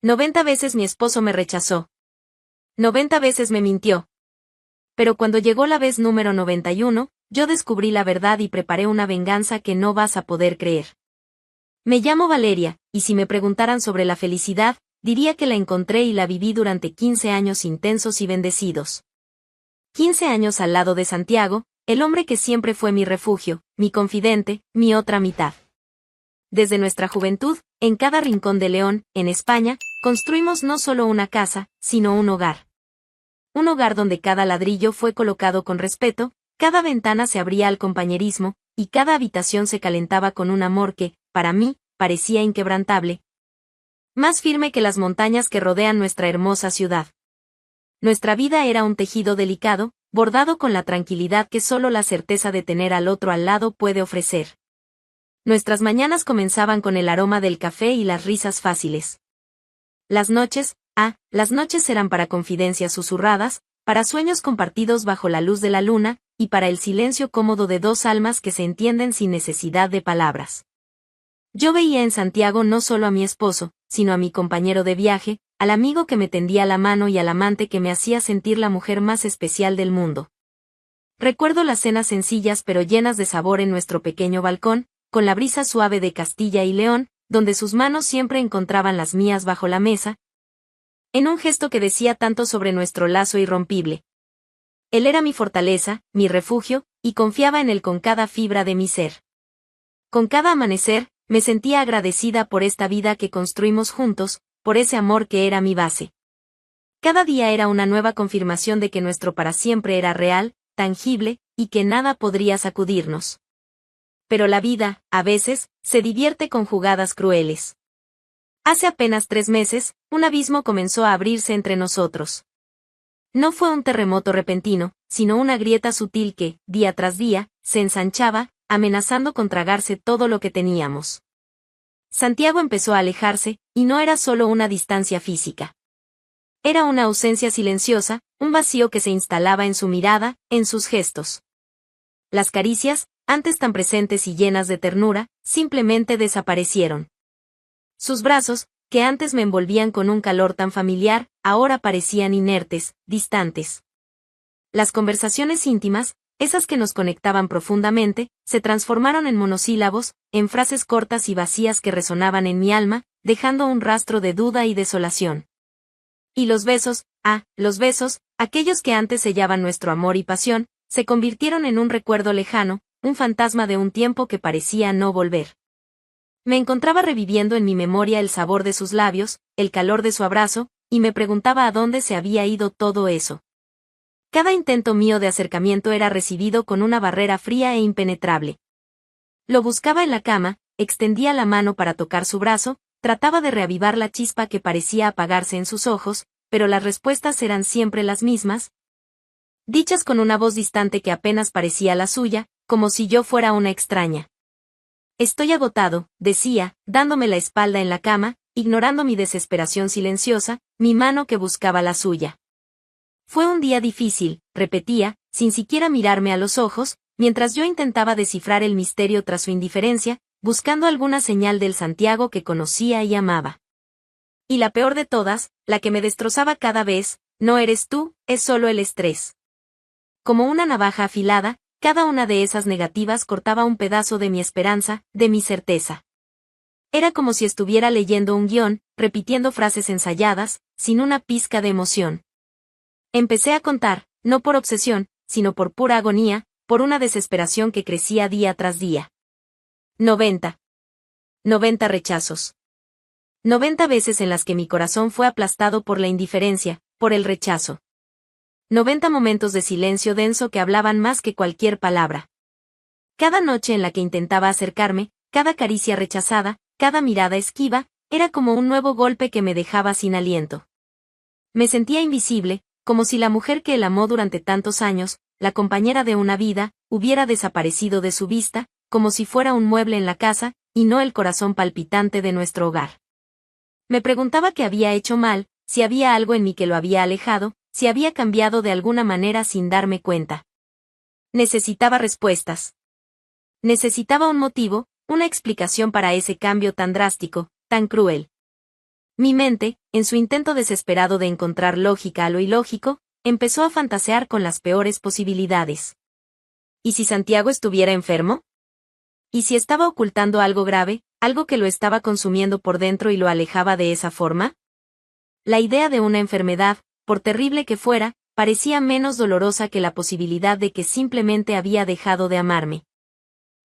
90 veces mi esposo me rechazó. 90 veces me mintió. Pero cuando llegó la vez número 91, yo descubrí la verdad y preparé una venganza que no vas a poder creer. Me llamo Valeria, y si me preguntaran sobre la felicidad, diría que la encontré y la viví durante 15 años intensos y bendecidos. 15 años al lado de Santiago, el hombre que siempre fue mi refugio, mi confidente, mi otra mitad. Desde nuestra juventud, en cada rincón de León, en España, construimos no solo una casa, sino un hogar. Un hogar donde cada ladrillo fue colocado con respeto, cada ventana se abría al compañerismo, y cada habitación se calentaba con un amor que, para mí, parecía inquebrantable. Más firme que las montañas que rodean nuestra hermosa ciudad. Nuestra vida era un tejido delicado, bordado con la tranquilidad que solo la certeza de tener al otro al lado puede ofrecer. Nuestras mañanas comenzaban con el aroma del café y las risas fáciles. Las noches eran para confidencias susurradas, para sueños compartidos bajo la luz de la luna, y para el silencio cómodo de dos almas que se entienden sin necesidad de palabras. Yo veía en Santiago no solo a mi esposo, sino a mi compañero de viaje, al amigo que me tendía la mano y al amante que me hacía sentir la mujer más especial del mundo. Recuerdo las cenas sencillas pero llenas de sabor en nuestro pequeño balcón, con la brisa suave de Castilla y León, donde sus manos siempre encontraban las mías bajo la mesa, en un gesto que decía tanto sobre nuestro lazo irrompible. Él era mi fortaleza, mi refugio, y confiaba en él con cada fibra de mi ser. Con cada amanecer, me sentía agradecida por esta vida que construimos juntos, por ese amor que era mi base. Cada día era una nueva confirmación de que nuestro para siempre era real, tangible, y que nada podría sacudirnos. Pero la vida, a veces, se divierte con jugadas crueles. Hace apenas 3 meses, un abismo comenzó a abrirse entre nosotros. No fue un terremoto repentino, sino una grieta sutil que, día tras día, se ensanchaba, amenazando con tragarse todo lo que teníamos. Santiago empezó a alejarse, y no era solo una distancia física. Era una ausencia silenciosa, un vacío que se instalaba en su mirada, en sus gestos. Las caricias, antes tan presentes y llenas de ternura, simplemente desaparecieron. Sus brazos, que antes me envolvían con un calor tan familiar, ahora parecían inertes, distantes. Las conversaciones íntimas, esas que nos conectaban profundamente, se transformaron en monosílabos, en frases cortas y vacías que resonaban en mi alma, dejando un rastro de duda y desolación. Y los besos, aquellos que antes sellaban nuestro amor y pasión, se convirtieron en un recuerdo lejano, un fantasma de un tiempo que parecía no volver. Me encontraba reviviendo en mi memoria el sabor de sus labios, el calor de su abrazo, y me preguntaba a dónde se había ido todo eso. Cada intento mío de acercamiento era recibido con una barrera fría e impenetrable. Lo buscaba en la cama, extendía la mano para tocar su brazo, trataba de reavivar la chispa que parecía apagarse en sus ojos, pero las respuestas eran siempre las mismas, dichas con una voz distante que apenas parecía la suya, como si yo fuera una extraña. Estoy agotado, decía, dándome la espalda en la cama, ignorando mi desesperación silenciosa, mi mano que buscaba la suya. Fue un día difícil, repetía, sin siquiera mirarme a los ojos, mientras yo intentaba descifrar el misterio tras su indiferencia, buscando alguna señal del Santiago que conocía y amaba. Y la peor de todas, la que me destrozaba cada vez, no eres tú, es solo el estrés. Como una navaja afilada, cada una de esas negativas cortaba un pedazo de mi esperanza, de mi certeza. Era como si estuviera leyendo un guión, repitiendo frases ensayadas, sin una pizca de emoción. Empecé a contar, no por obsesión, sino por pura agonía, por una desesperación que crecía día tras día. 90 rechazos. 90 veces en las que mi corazón fue aplastado por la indiferencia, por el rechazo. 90 momentos de silencio denso que hablaban más que cualquier palabra. Cada noche en la que intentaba acercarme, cada caricia rechazada, cada mirada esquiva, era como un nuevo golpe que me dejaba sin aliento. Me sentía invisible, como si la mujer que él amó durante tantos años, la compañera de una vida, hubiera desaparecido de su vista, como si fuera un mueble en la casa, y no el corazón palpitante de nuestro hogar. Me preguntaba qué había hecho mal, si había algo en mí que lo había alejado, si había cambiado de alguna manera sin darme cuenta. Necesitaba respuestas. Necesitaba un motivo, una explicación para ese cambio tan drástico, tan cruel. Mi mente, en su intento desesperado de encontrar lógica a lo ilógico, empezó a fantasear con las peores posibilidades. ¿Y si Santiago estuviera enfermo? ¿Y si estaba ocultando algo grave, algo que lo estaba consumiendo por dentro y lo alejaba de esa forma? La idea de una enfermedad, por terrible que fuera, parecía menos dolorosa que la posibilidad de que simplemente había dejado de amarme.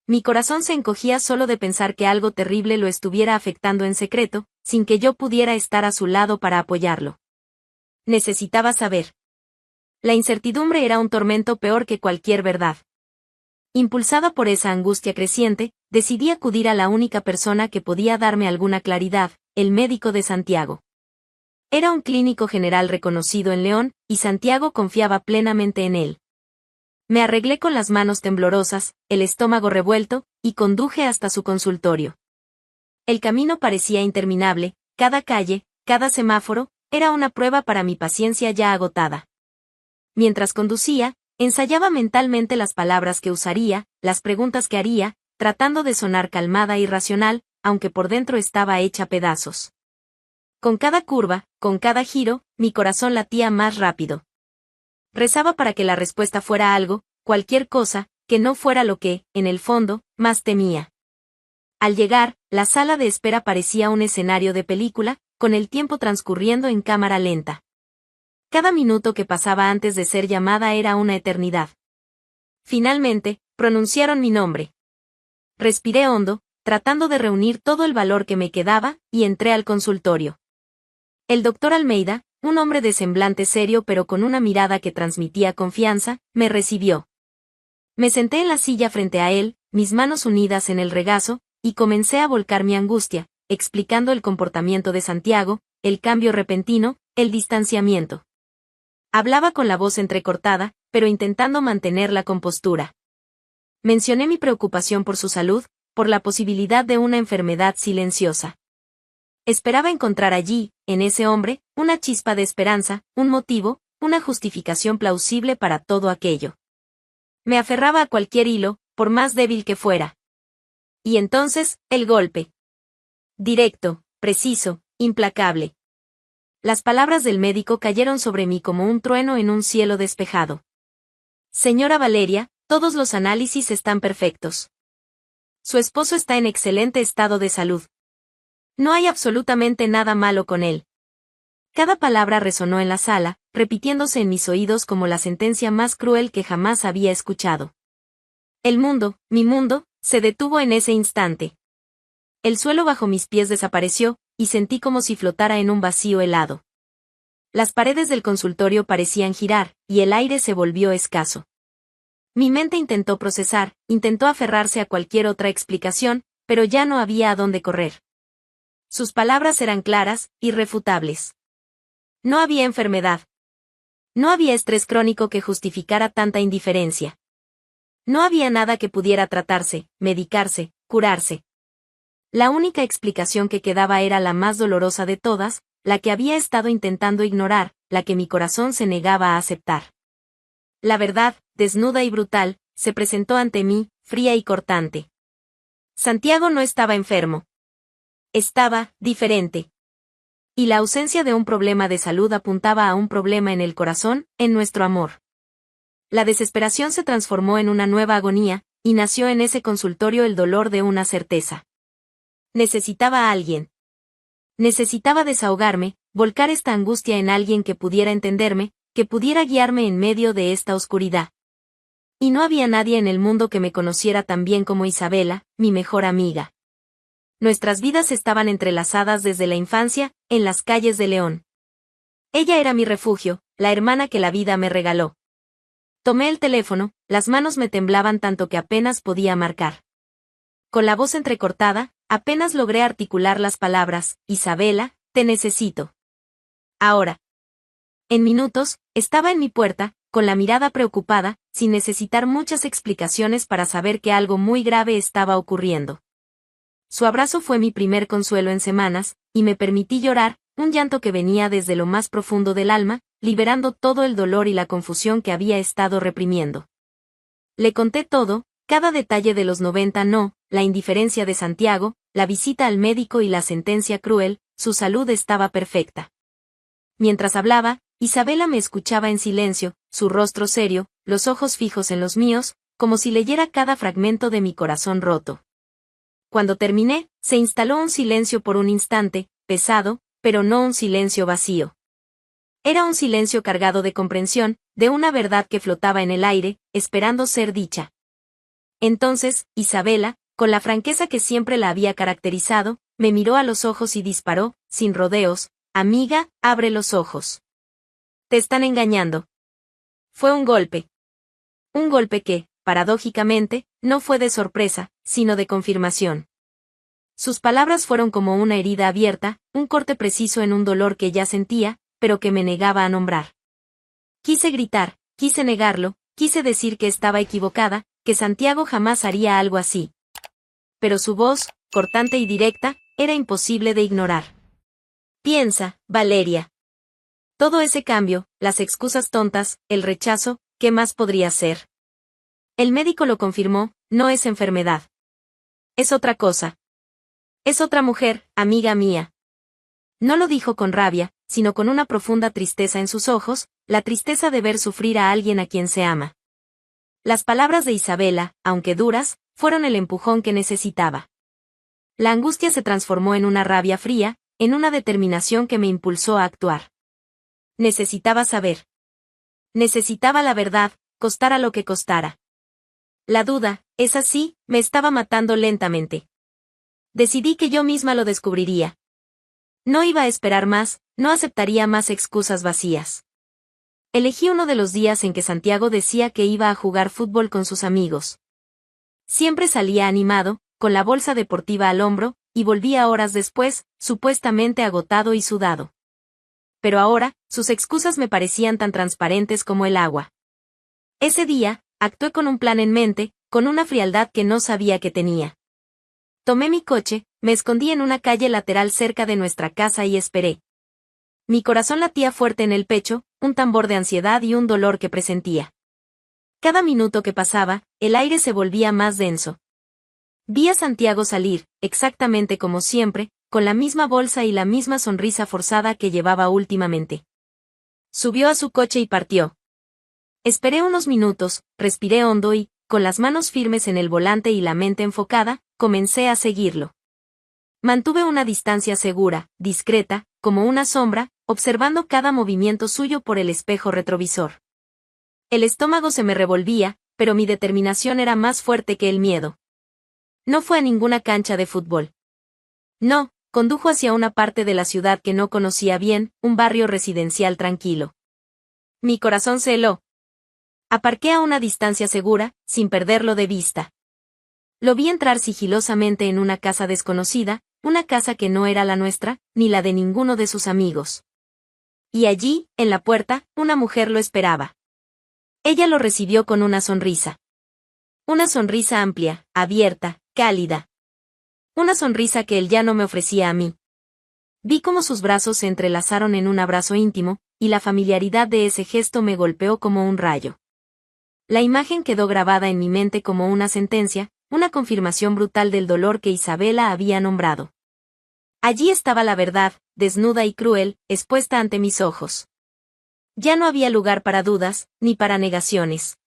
Mi corazón se encogía solo de pensar que algo terrible lo estuviera afectando en secreto, sin que yo pudiera estar a su lado para apoyarlo. Necesitaba saber. La incertidumbre era un tormento peor que cualquier verdad. Impulsada por esa angustia creciente, decidí acudir a la única persona que podía darme alguna claridad, el médico de Santiago. Era un clínico general reconocido en León, y Santiago confiaba plenamente en él. Me arreglé con las manos temblorosas, el estómago revuelto, y conduje hasta su consultorio. El camino parecía interminable, cada calle, cada semáforo, era una prueba para mi paciencia ya agotada. Mientras conducía, ensayaba mentalmente las palabras que usaría, las preguntas que haría, tratando de sonar calmada y racional, aunque por dentro estaba hecha pedazos. Con cada curva, con cada giro, mi corazón latía más rápido. Rezaba para que la respuesta fuera algo, cualquier cosa, que no fuera lo que, en el fondo, más temía. Al llegar, la sala de espera parecía un escenario de película, con el tiempo transcurriendo en cámara lenta. Cada minuto que pasaba antes de ser llamada era una eternidad. Finalmente, pronunciaron mi nombre. Respiré hondo, tratando de reunir todo el valor que me quedaba, y entré al consultorio. El doctor Almeida, un hombre de semblante serio pero con una mirada que transmitía confianza, me recibió. Me senté en la silla frente a él, mis manos unidas en el regazo, y comencé a volcar mi angustia, explicando el comportamiento de Santiago, el cambio repentino, el distanciamiento. Hablaba con la voz entrecortada, pero intentando mantener la compostura. Mencioné mi preocupación por su salud, por la posibilidad de una enfermedad silenciosa. Esperaba encontrar allí, en ese hombre, una chispa de esperanza, un motivo, una justificación plausible para todo aquello. Me aferraba a cualquier hilo, por más débil que fuera. Y entonces, el golpe. Directo, preciso, implacable. Las palabras del médico cayeron sobre mí como un trueno en un cielo despejado. Señora Valeria, todos los análisis están perfectos. Su esposo está en excelente estado de salud. No hay absolutamente nada malo con él. Cada palabra resonó en la sala, repitiéndose en mis oídos como la sentencia más cruel que jamás había escuchado. El mundo, mi mundo, se detuvo en ese instante. El suelo bajo mis pies desapareció, y sentí como si flotara en un vacío helado. Las paredes del consultorio parecían girar, y el aire se volvió escaso. Mi mente intentó procesar, intentó aferrarse a cualquier otra explicación, pero ya no había a dónde correr. Sus palabras eran claras, irrefutables. No había enfermedad. No había estrés crónico que justificara tanta indiferencia. No había nada que pudiera tratarse, medicarse, curarse. La única explicación que quedaba era la más dolorosa de todas, la que había estado intentando ignorar, la que mi corazón se negaba a aceptar. La verdad, desnuda y brutal, se presentó ante mí, fría y cortante. Santiago no estaba enfermo. Estaba diferente. Y la ausencia de un problema de salud apuntaba a un problema en el corazón, en nuestro amor. La desesperación se transformó en una nueva agonía, y nació en ese consultorio el dolor de una certeza. Necesitaba a alguien. Necesitaba desahogarme, volcar esta angustia en alguien que pudiera entenderme, que pudiera guiarme en medio de esta oscuridad. Y no había nadie en el mundo que me conociera tan bien como Isabela, mi mejor amiga. Nuestras vidas estaban entrelazadas desde la infancia, en las calles de León. Ella era mi refugio, la hermana que la vida me regaló. Tomé el teléfono, las manos me temblaban tanto que apenas podía marcar. Con la voz entrecortada, apenas logré articular las palabras, Isabela, te necesito. Ahora. En minutos, estaba en mi puerta, con la mirada preocupada, sin necesitar muchas explicaciones para saber que algo muy grave estaba ocurriendo. Su abrazo fue mi primer consuelo en semanas, y me permití llorar, un llanto que venía desde lo más profundo del alma, liberando todo el dolor y la confusión que había estado reprimiendo. Le conté todo, cada detalle de los 90 no, la indiferencia de Santiago, la visita al médico y la sentencia cruel, su salud estaba perfecta. Mientras hablaba, Isabela me escuchaba en silencio, su rostro serio, los ojos fijos en los míos, como si leyera cada fragmento de mi corazón roto. Cuando terminé, se instaló un silencio por un instante, pesado, pero no un silencio vacío. Era un silencio cargado de comprensión, de una verdad que flotaba en el aire, esperando ser dicha. Entonces, Isabela, con la franqueza que siempre la había caracterizado, me miró a los ojos y disparó, sin rodeos: «Amiga, abre los ojos. Te están engañando». Fue un golpe. Un golpe que, paradójicamente, no fue de sorpresa, sino de confirmación. Sus palabras fueron como una herida abierta, un corte preciso en un dolor que ya sentía, pero que me negaba a nombrar. Quise gritar, quise negarlo, quise decir que estaba equivocada, que Santiago jamás haría algo así. Pero su voz, cortante y directa, era imposible de ignorar. «Piensa, Valeria. Todo ese cambio, las excusas tontas, el rechazo, ¿qué más podría ser? El médico lo confirmó, no es enfermedad. Es otra cosa. Es otra mujer, amiga mía». No lo dijo con rabia, sino con una profunda tristeza en sus ojos, la tristeza de ver sufrir a alguien a quien se ama. Las palabras de Isabela, aunque duras, fueron el empujón que necesitaba. La angustia se transformó en una rabia fría, en una determinación que me impulsó a actuar. Necesitaba saber. Necesitaba la verdad, costara lo que costara. La duda, es así, me estaba matando lentamente. Decidí que yo misma lo descubriría. No iba a esperar más, no aceptaría más excusas vacías. Elegí uno de los días en que Santiago decía que iba a jugar fútbol con sus amigos. Siempre salía animado, con la bolsa deportiva al hombro, y volvía horas después, supuestamente agotado y sudado. Pero ahora, sus excusas me parecían tan transparentes como el agua. Ese día, actué con un plan en mente, con una frialdad que no sabía que tenía. Tomé mi coche, me escondí en una calle lateral cerca de nuestra casa y esperé. Mi corazón latía fuerte en el pecho, un tambor de ansiedad y un dolor que presentía. Cada minuto que pasaba, el aire se volvía más denso. Vi a Santiago salir, exactamente como siempre, con la misma bolsa y la misma sonrisa forzada que llevaba últimamente. Subió a su coche y partió. Esperé unos minutos, respiré hondo y, con las manos firmes en el volante y la mente enfocada, comencé a seguirlo. Mantuve una distancia segura, discreta, como una sombra, observando cada movimiento suyo por el espejo retrovisor. El estómago se me revolvía, pero mi determinación era más fuerte que el miedo. No fue a ninguna cancha de fútbol. No, condujo hacia una parte de la ciudad que no conocía bien, un barrio residencial tranquilo. Mi corazón se heló. Aparqué a una distancia segura, sin perderlo de vista. Lo vi entrar sigilosamente en una casa desconocida, una casa que no era la nuestra, ni la de ninguno de sus amigos. Y allí, en la puerta, una mujer lo esperaba. Ella lo recibió con una sonrisa. Una sonrisa amplia, abierta, cálida. Una sonrisa que él ya no me ofrecía a mí. Vi cómo sus brazos se entrelazaron en un abrazo íntimo, y la familiaridad de ese gesto me golpeó como un rayo. La imagen quedó grabada en mi mente como una sentencia, una confirmación brutal del dolor que Isabela había nombrado. Allí estaba la verdad, desnuda y cruel, expuesta ante mis ojos. Ya no había lugar para dudas, ni para negaciones.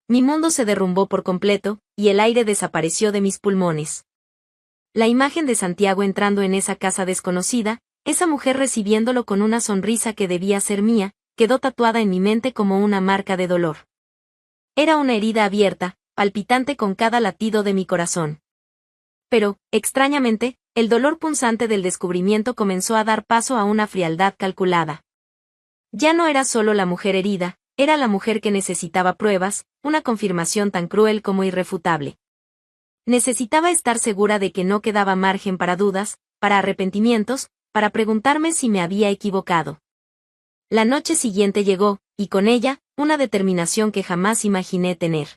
Mi mundo se derrumbó por completo, y el aire desapareció de mis pulmones. La imagen de Santiago entrando en esa casa desconocida, esa mujer recibiéndolo con una sonrisa que debía ser mía, quedó tatuada en mi mente como una marca de dolor. Era una herida abierta, palpitante con cada latido de mi corazón. Pero, extrañamente, el dolor punzante del descubrimiento comenzó a dar paso a una frialdad calculada. Ya no era solo la mujer herida, era la mujer que necesitaba pruebas, una confirmación tan cruel como irrefutable. Necesitaba estar segura de que no quedaba margen para dudas, para arrepentimientos, para preguntarme si me había equivocado. La noche siguiente llegó, y con ella, una determinación que jamás imaginé tener.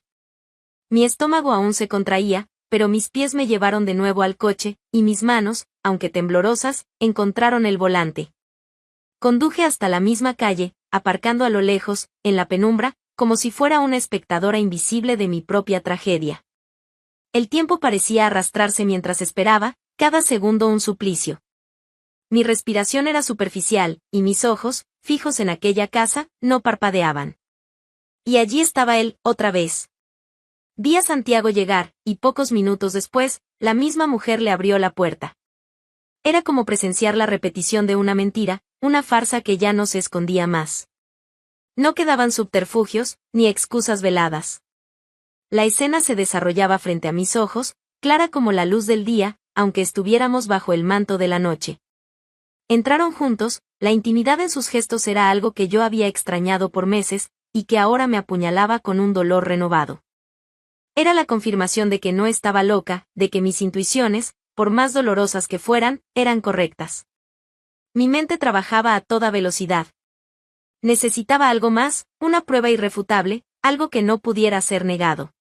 Mi estómago aún se contraía, pero mis pies me llevaron de nuevo al coche, y mis manos, aunque temblorosas, encontraron el volante. Conduje hasta la misma calle, aparcando a lo lejos, en la penumbra, como si fuera una espectadora invisible de mi propia tragedia. El tiempo parecía arrastrarse mientras esperaba, cada segundo un suplicio. Mi respiración era superficial, y mis ojos, fijos en aquella casa, no parpadeaban. Y allí estaba él, otra vez. Vi a Santiago llegar, y pocos minutos después, la misma mujer le abrió la puerta. Era como presenciar la repetición de una mentira, una farsa que ya no se escondía más. No quedaban subterfugios, ni excusas veladas. La escena se desarrollaba frente a mis ojos, clara como la luz del día, aunque estuviéramos bajo el manto de la noche. Entraron juntos, la intimidad en sus gestos era algo que yo había extrañado por meses, y que ahora me apuñalaba con un dolor renovado. Era la confirmación de que no estaba loca, de que mis intuiciones, por más dolorosas que fueran, eran correctas. Mi mente trabajaba a toda velocidad. Necesitaba algo más, una prueba irrefutable, algo que no pudiera ser negado.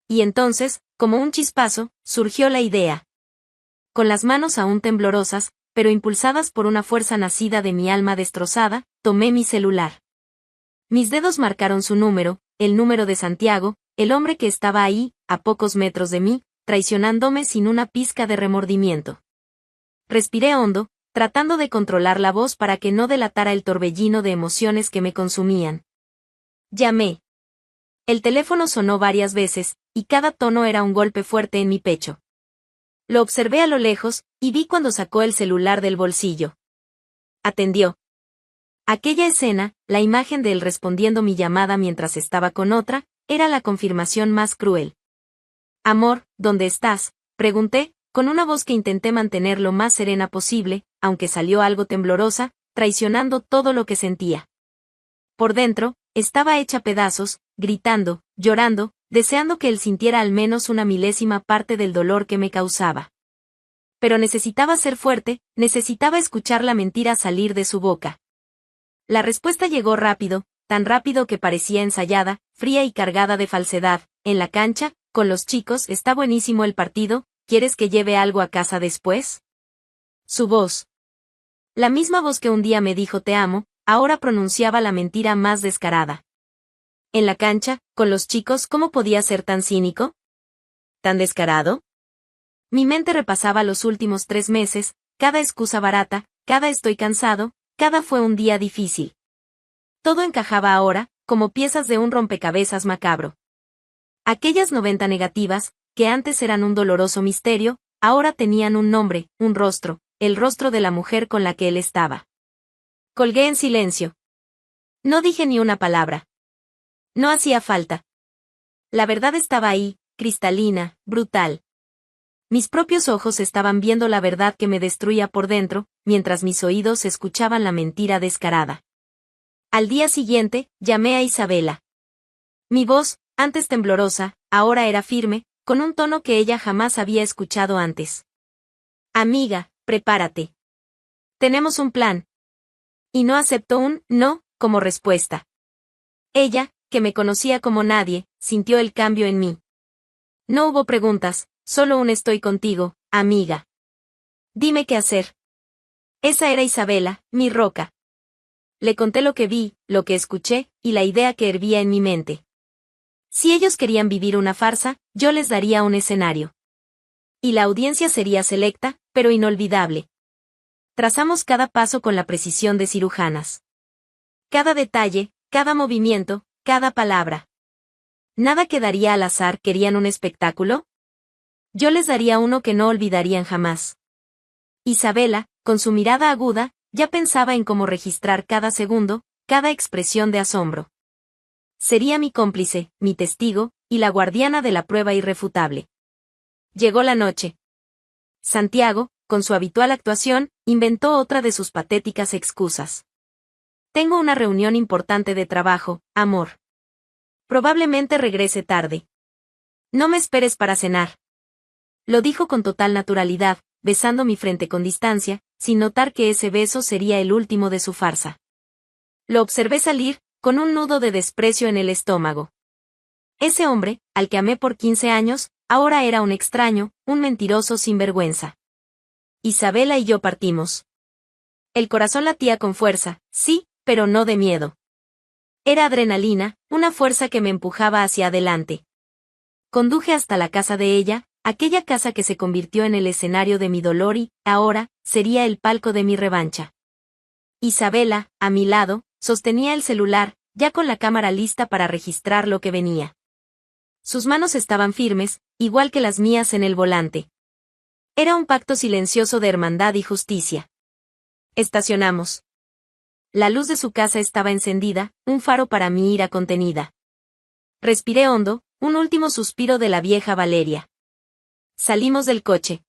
Y entonces, como un chispazo, surgió la idea. Con las manos aún temblorosas, pero impulsadas por una fuerza nacida de mi alma destrozada, tomé mi celular. Mis dedos marcaron su número, el número de Santiago, el hombre que estaba ahí, a pocos metros de mí, traicionándome sin una pizca de remordimiento. Respiré hondo, tratando de controlar la voz para que no delatara el torbellino de emociones que me consumían. Llamé. El teléfono sonó varias veces, y cada tono era un golpe fuerte en mi pecho. Lo observé a lo lejos, y vi cuando sacó el celular del bolsillo. Atendió. Aquella escena, la imagen de él respondiendo mi llamada mientras estaba con otra, era la confirmación más cruel. Amor, ¿dónde estás?, pregunté, con una voz que intenté mantener lo más serena posible, aunque salió algo temblorosa, traicionando todo lo que sentía. Por dentro, estaba hecha pedazos, gritando, llorando, deseando que él sintiera al menos una milésima parte del dolor que me causaba. Pero necesitaba ser fuerte, necesitaba escuchar la mentira salir de su boca. La respuesta llegó rápido, tan rápido que parecía ensayada, fría y cargada de falsedad. En la cancha, con los chicos, está buenísimo el partido, ¿quieres que lleve algo a casa después? Su voz. La misma voz que un día me dijo te amo, ahora pronunciaba la mentira más descarada. En la cancha, con los chicos, ¿cómo podía ser tan cínico? ¿Tan descarado? Mi mente repasaba los últimos 3 meses, cada excusa barata, cada estoy cansado, cada fue un día difícil. Todo encajaba ahora, como piezas de un rompecabezas macabro. Aquellas 90 negativas, que antes eran un doloroso misterio, ahora tenían un nombre, un rostro, el rostro de la mujer con la que él estaba. Colgué en silencio. No dije ni una palabra. No hacía falta. La verdad estaba ahí, cristalina, brutal. Mis propios ojos estaban viendo la verdad que me destruía por dentro, mientras mis oídos escuchaban la mentira descarada. Al día siguiente, llamé a Isabela. Mi voz, antes temblorosa, ahora era firme, con un tono que ella jamás había escuchado antes. Amiga, prepárate. Tenemos un plan. Y no aceptó un no como respuesta. Ella, que me conocía como nadie, sintió el cambio en mí. No hubo preguntas, solo un estoy contigo, amiga. Dime qué hacer. Esa era Isabela, mi roca. Le conté lo que vi, lo que escuché, y la idea que hervía en mi mente. Si ellos querían vivir una farsa, yo les daría un escenario. Y la audiencia sería selecta, pero inolvidable. Trazamos cada paso con la precisión de cirujanas. Cada detalle, cada movimiento, cada palabra. Nada quedaría al azar. ¿Querían un espectáculo? Yo les daría uno que no olvidarían jamás. Isabela, con su mirada aguda, ya pensaba en cómo registrar cada segundo, cada expresión de asombro. Sería mi cómplice, mi testigo, y la guardiana de la prueba irrefutable. Llegó la noche. Santiago, con su habitual actuación, inventó otra de sus patéticas excusas. Tengo una reunión importante de trabajo, amor. Probablemente regrese tarde. No me esperes para cenar. Lo dijo con total naturalidad, besando mi frente con distancia, sin notar que ese beso sería el último de su farsa. Lo observé salir, con un nudo de desprecio en el estómago. Ese hombre, al que amé por 15 años, ahora era un extraño, un mentiroso sinvergüenza. Isabela y yo partimos. El corazón latía con fuerza, sí, pero no de miedo. Era adrenalina, una fuerza que me empujaba hacia adelante. Conduje hasta la casa de ella, Aquella casa que se convirtió en el escenario de mi dolor y, ahora, sería el palco de mi revancha. Isabela, a mi lado, sostenía el celular, ya con la cámara lista para registrar lo que venía. Sus manos estaban firmes, igual que las mías en el volante. Era un pacto silencioso de hermandad y justicia. Estacionamos. La luz de su casa estaba encendida, un faro para mi ira contenida. Respiré hondo, un último suspiro de la vieja Valeria. Salimos del coche.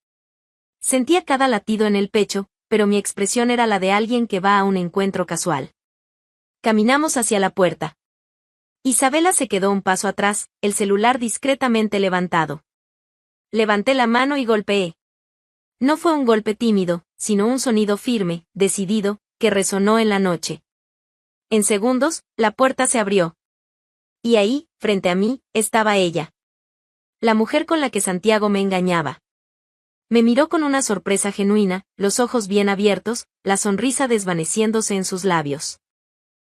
Sentía cada latido en el pecho, pero mi expresión era la de alguien que va a un encuentro casual. Caminamos hacia la puerta. Isabela se quedó un paso atrás, el celular discretamente levantado. Levanté la mano y golpeé. No fue un golpe tímido, sino un sonido firme, decidido, que resonó en la noche. En segundos, la puerta se abrió. Y ahí, frente a mí, estaba ella. La mujer con la que Santiago me engañaba. Me miró con una sorpresa genuina, los ojos bien abiertos, la sonrisa desvaneciéndose en sus labios.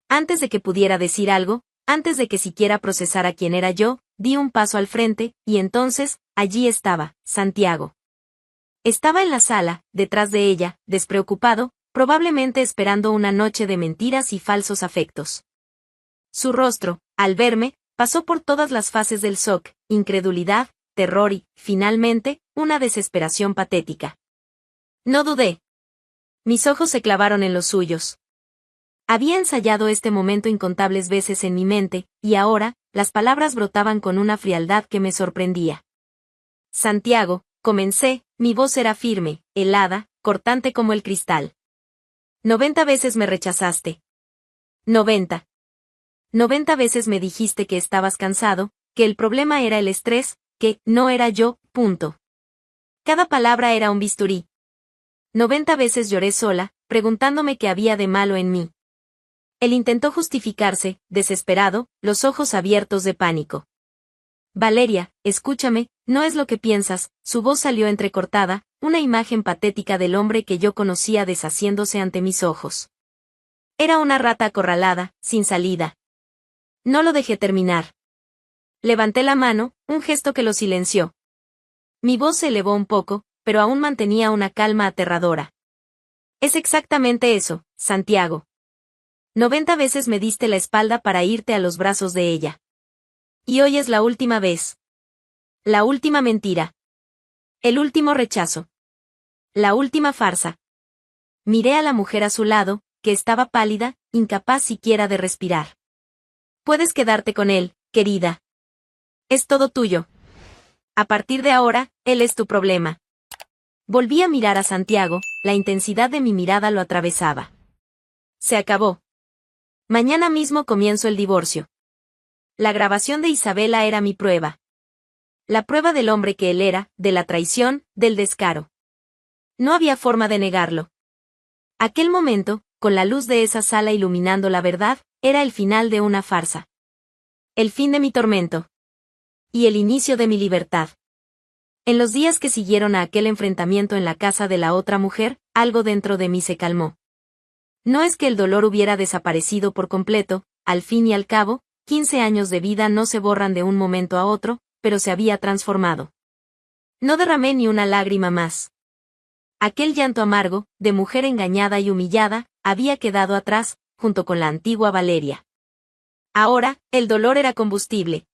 Antes de que pudiera decir algo, antes de que siquiera procesara quién era yo, di un paso al frente, y entonces, allí estaba, Santiago. Estaba en la sala, detrás de ella, despreocupado, probablemente esperando una noche de mentiras y falsos afectos. Su rostro, al verme, pasó por todas las fases del shock, incredulidad, terror y, finalmente, una desesperación patética. No dudé. Mis ojos se clavaron en los suyos. Había ensayado este momento incontables veces en mi mente, y ahora, las palabras brotaban con una frialdad que me sorprendía. Santiago, comencé, mi voz era firme, helada, cortante como el cristal. 90 veces me rechazaste. 90. 90 veces me dijiste que estabas cansado, que el problema era el estrés, que no era yo, punto. Cada palabra era un bisturí. 90 veces lloré sola, preguntándome qué había de malo en mí. Él intentó justificarse, desesperado, los ojos abiertos de pánico. Valeria, escúchame, no es lo que piensas, su voz salió entrecortada, una imagen patética del hombre que yo conocía deshaciéndose ante mis ojos. Era una rata acorralada, sin salida. No lo dejé terminar. Levanté la mano, un gesto que lo silenció. Mi voz se elevó un poco, pero aún mantenía una calma aterradora. Es exactamente eso, Santiago. 90 veces me diste la espalda para irte a los brazos de ella. Y hoy es la última vez. La última mentira. El último rechazo. La última farsa. Miré a la mujer a su lado, que estaba pálida, incapaz siquiera de respirar. Puedes quedarte con él, querida. Es todo tuyo. A partir de ahora, él es tu problema. Volví a mirar a Santiago, la intensidad de mi mirada lo atravesaba. Se acabó. Mañana mismo comienzo el divorcio. La grabación de Isabela era mi prueba. La prueba del hombre que él era, de la traición, del descaro. No había forma de negarlo. Aquel momento, con la luz de esa sala iluminando la verdad, era el final de una farsa. El fin de mi tormento. Y el inicio de mi libertad. En los días que siguieron a aquel enfrentamiento en la casa de la otra mujer, algo dentro de mí se calmó. No es que el dolor hubiera desaparecido por completo, al fin y al cabo, 15 años de vida no se borran de un momento a otro, pero se había transformado. No derramé ni una lágrima más. Aquel llanto amargo, de mujer engañada y humillada, había quedado atrás, junto con la antigua Valeria. Ahora, el dolor era combustible.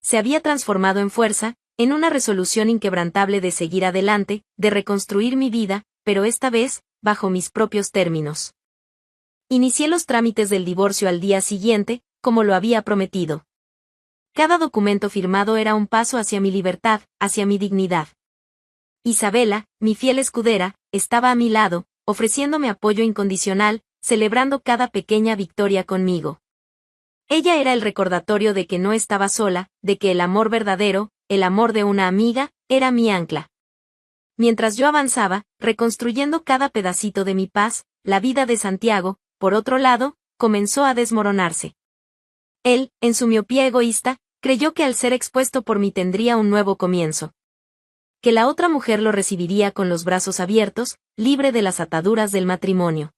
Se había transformado en fuerza, en una resolución inquebrantable de seguir adelante, de reconstruir mi vida, pero esta vez, bajo mis propios términos. Inicié los trámites del divorcio al día siguiente, como lo había prometido. Cada documento firmado era un paso hacia mi libertad, hacia mi dignidad. Isabela, mi fiel escudera, estaba a mi lado, ofreciéndome apoyo incondicional, celebrando cada pequeña victoria conmigo. Ella era el recordatorio de que no estaba sola, de que el amor verdadero, el amor de una amiga, era mi ancla. Mientras yo avanzaba, reconstruyendo cada pedacito de mi paz, la vida de Santiago, por otro lado, comenzó a desmoronarse. Él, en su miopía egoísta, creyó que al ser expuesto por mí tendría un nuevo comienzo. Que la otra mujer lo recibiría con los brazos abiertos, libre de las ataduras del matrimonio.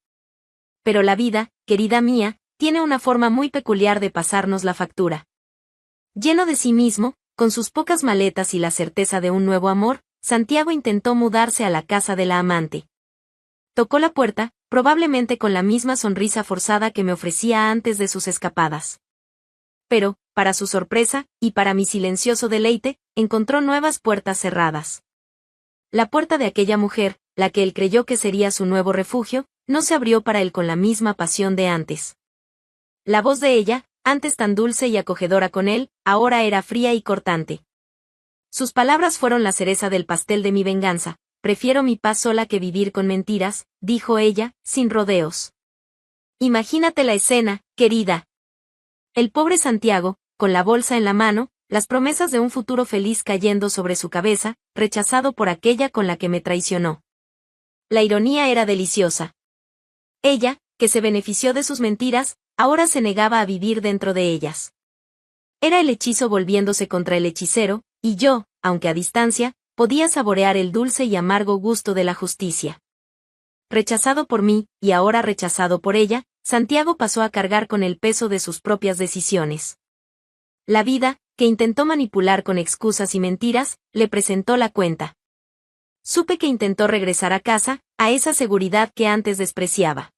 Pero la vida, querida mía, tiene una forma muy peculiar de pasarnos la factura. Lleno de sí mismo, con sus pocas maletas y la certeza de un nuevo amor, Santiago intentó mudarse a la casa de la amante. Tocó la puerta, probablemente con la misma sonrisa forzada que me ofrecía antes de sus escapadas. Pero, para su sorpresa, y para mi silencioso deleite, encontró nuevas puertas cerradas. La puerta de aquella mujer, la que él creyó que sería su nuevo refugio, no se abrió para él con la misma pasión de antes. La voz de ella, antes tan dulce y acogedora con él, ahora era fría y cortante. Sus palabras fueron la cereza del pastel de mi venganza. Prefiero mi paz sola que vivir con mentiras, dijo ella, sin rodeos. Imagínate la escena, querida. El pobre Santiago, con la bolsa en la mano, las promesas de un futuro feliz cayendo sobre su cabeza, rechazado por aquella con la que me traicionó. La ironía era deliciosa. Ella, que se benefició de sus mentiras, ahora se negaba a vivir dentro de ellas. Era el hechizo volviéndose contra el hechicero, y yo, aunque a distancia, podía saborear el dulce y amargo gusto de la justicia. Rechazado por mí, y ahora rechazado por ella, Santiago pasó a cargar con el peso de sus propias decisiones. La vida, que intentó manipular con excusas y mentiras, le presentó la cuenta. Supe que intentó regresar a casa, a esa seguridad que antes despreciaba.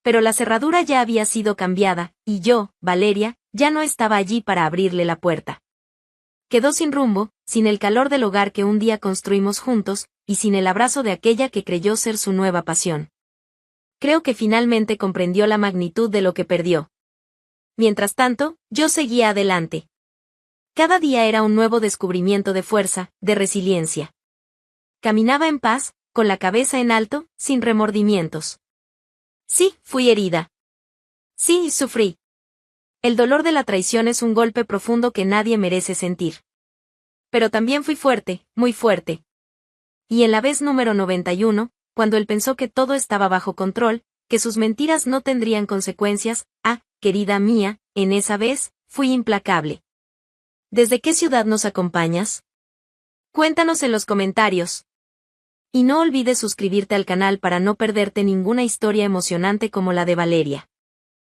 Pero la cerradura ya había sido cambiada, y yo, Valeria, ya no estaba allí para abrirle la puerta. Quedó sin rumbo, sin el calor del hogar que un día construimos juntos, y sin el abrazo de aquella que creyó ser su nueva pasión. Creo que finalmente comprendió la magnitud de lo que perdió. Mientras tanto, yo seguía adelante. Cada día era un nuevo descubrimiento de fuerza, de resiliencia. Caminaba en paz, con la cabeza en alto, sin remordimientos. Sí, fui herida. Sí, sufrí. El dolor de la traición es un golpe profundo que nadie merece sentir. Pero también fui fuerte, muy fuerte. Y en la vez número 91, cuando él pensó que todo estaba bajo control, que sus mentiras no tendrían consecuencias, querida mía, en esa vez, fui implacable. ¿Desde qué ciudad nos acompañas? Cuéntanos en los comentarios. Y no olvides suscribirte al canal para no perderte ninguna historia emocionante como la de Valeria.